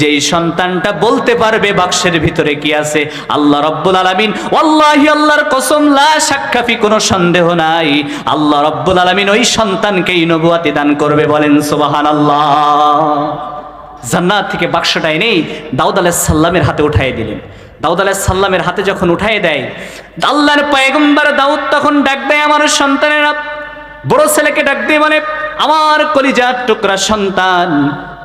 যেই সন্তানটা বলতে পারবে বাক্সের ভিতরে কি আছে, আল্লাহ রাব্বুল আলামিন, ওয়াল্লাহি আল্লাহর কসম, লা শাক্কা ফি, কোনো সন্দেহ নাই, আল্লাহ রাব্বুল আলামিন ওই সন্তানকেই নবুয়তি দান করবে। বলেন সুবহানাল্লাহ। জান্নাত থেকে বাক্সটা এনেই দাউদ আলাইহিস সালামের হাতে উঠাই দিলেন। দাউদ আলাইহিস সালামের হাতে যখন উঠাই দেয়, আল্লাহর পয়গম্বর দাউদ তখন ডাক দেয় আমার সন্তানেরা, বড় ছেলেকে ডাক দিয়ে বলে, আমার কলিজার টুকরা সন্তান,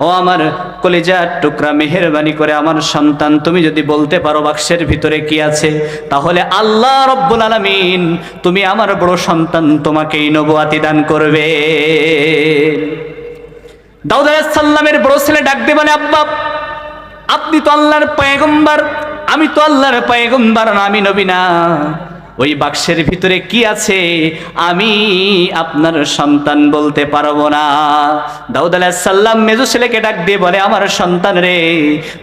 ও আমার কলিজার টুকরা, মেহেরবানি করে আমার সন্তান, তুমি যদি বলতে পারো বাক্সের ভিতরে কি আছে, তাহলে আল্লাহ রাব্বুল আলামিন, তুমি আমার বড় সন্তান, তোমাকেই নবুয়তি দান করবে। দাউদ আলাইহিস সালামের বড় ছেলে ডাক দিয়ে বলে, আব্বা, আপনি তো আল্লাহর পয়গম্বর, আমি তো আল্লাহর পয়গম্বর না, আমি নবী না। ওই বাক্সের ভিতরে কি আছে আমি আপনার সন্তান বলতে পারবো না। দাউদ আলাইহিস সালাম মেজো ছেলেকে ডাক দিয়ে বলে, আমার সন্তান রে,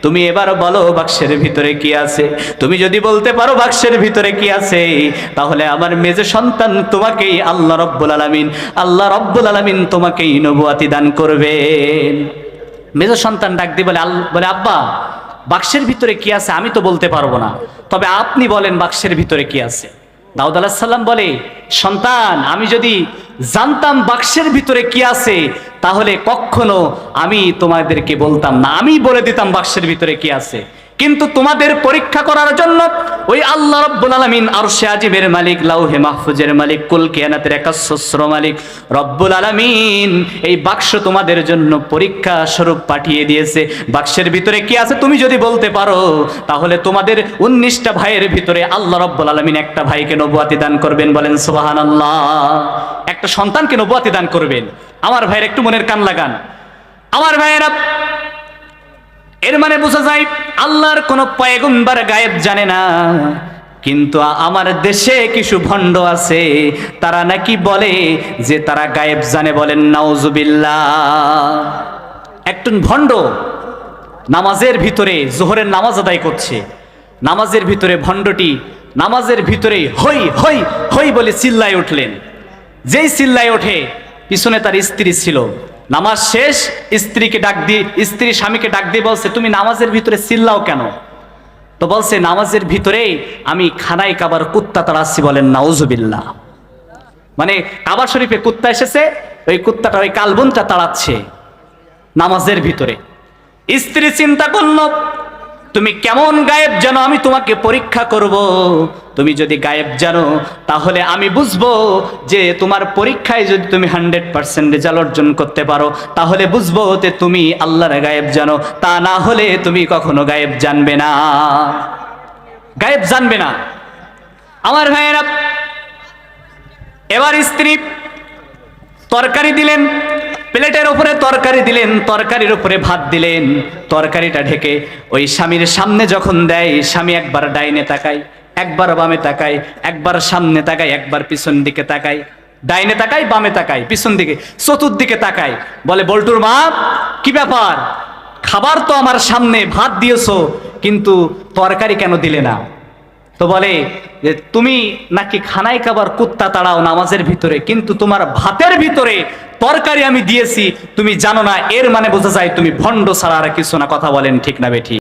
তুমি এবার বলো বাক্সের ভিতরে কি আছে। তুমি যদি বলতে পারো বাক্সের ভিতরে কি আছে, তাহলে আমার মেজো সন্তান তোমাকেই আল্লাহ রাব্বুল আলামিন তোমাকেই নবুয়তি দান করবেন। মেজো সন্তান ডাক দিয়ে বলে, আব্বা, বাক্সের ভিতরে কি আছে আমি তো বলতে পারবো না, তবে আপনি বলেন বাক্সের ভিতরে কি আছে। দাউদ আলাইহিস সালাম বলে, সন্তান, আমি যদি জানতাম বাক্সের ভিতরে কি আছে, তাহলে কখনো আমি তোমাদেরকে বলতাম না, আমি বলে দিতাম বাক্সের ভিতরে কি আছে। কিন্তু তোমাদের পরীক্ষা করার জন্য ওই আল্লাহ রাব্বুল আলামিন, আরশে আজিমের মালিক, লাউহে মাহফুজের মালিক, কুল কিয়ানাতের একাশ্বস্র মালিক রব্বুল আলামিন এই বাক্স তোমাদের জন্য পরীক্ষা স্বরূপ পাঠিয়ে দিয়েছে। বাক্সের ভিতরে কি আছে তুমি যদি বলতে পারো, তাহলে তোমাদের 19টা ভাইয়ের ভিতরে আল্লাহ রাব্বুল আলামিন একটা ভাইকে নবুয়তি দান করবেন। বলেন সুবহানাল্লাহ। একটা সন্তানকে নবুয়তি দান করবেন। আমার ভাইয়ের একটু মনের কান লাগান। আমার ভাইয়েরা, এর মানে বোঝা যায় আল্লাহর কোন পয়গম্বর গায়েব জানে না। কিন্তু আমার দেশে কিছু ভণ্ড আছে, তারা নাকি বলে যে তারা গায়েব জানে। বলেন নাউজুবিল্লাহ। একজন ভণ্ড নামাজের ভিতরে যোহরের নামাজ আদায় করছে, নামাজের ভিতরে ভণ্ডটি নামাজের ভিতরে হই হই হই বলে চিল্লায় উঠলেন। যেই চিল্লায় ওঠে, পিছনে তার স্ত্রী ছিল। নামাজ শেষ, স্ত্রীকে ডাক দিয়ে, স্ত্রী স্বামীকে ডাক দিয়ে বলছে, তুমি নামাজের ভিতরে চিল্লাও কেন? তো বলছে, নামাজের ভিতরে আমি খানায় কাবার কুত্তা তাড়াচ্ছি। বলেন নাউজুবিল্লাহ। মানে কাবা শরীফে কুত্তা এসেছে, ওই কুত্তাটা ওই কালবুনটা তাড়াচ্ছে নামাজের ভিতরে। স্ত্রী চিন্তা করলো, তুমি কেমন গায়েব জানো, আমি তোমাকে পরীক্ষা করব। তুমি যদি গায়েব জানো, তাহলে আমি বুঝবো যে তোমার পরীক্ষায় যদি তুমি 100% রেজাল্ট অর্জন করতে পারো, তাহলে বুঝবো যে তুমি আল্লাহর গায়েব জানো। তা না হলে তুমি কখনো গায়েব জানবে না, গায়েব জানবে না। আমার ভাইয়েরা, এবার স্ত্রী তরকারি দিলেন, প্লেটের উপরে তরকারি দিলেন, তরকারির উপরে ভাত দিলেন। তরকারিটা ঢেকে ওই স্বামীর সামনে যখন দেয়, স্বামী একবার ডাইনে তাকায়, একবার বামে তাকায়, একবার সামনে তাকায়, একবার পিছন দিকে তাকায়, ডাইনে তাকায়, বামে তাকায়, পিছন দিকে, চতুর্দিকে তাকায়। বলে, বল্টুর মা, কি ব্যাপার? খাবার তো আমার সামনে, ভাত দিয়েছো, কিন্তু তরকারি কেন দিলে না? তো বলে যে তুমি নাকি খানায় কাবার কুত্তা তাড়াও নামাজের ভিতরে, কিন্তু তোমার ভাতের ভিতরে তরকারি আমি দিয়েছি, তুমি জানো না। এর মানে বোঝা যায় তুমি ভণ্ড ছাড়া আর কিছু না। কথা বলেন ঠিক না বেঠিক?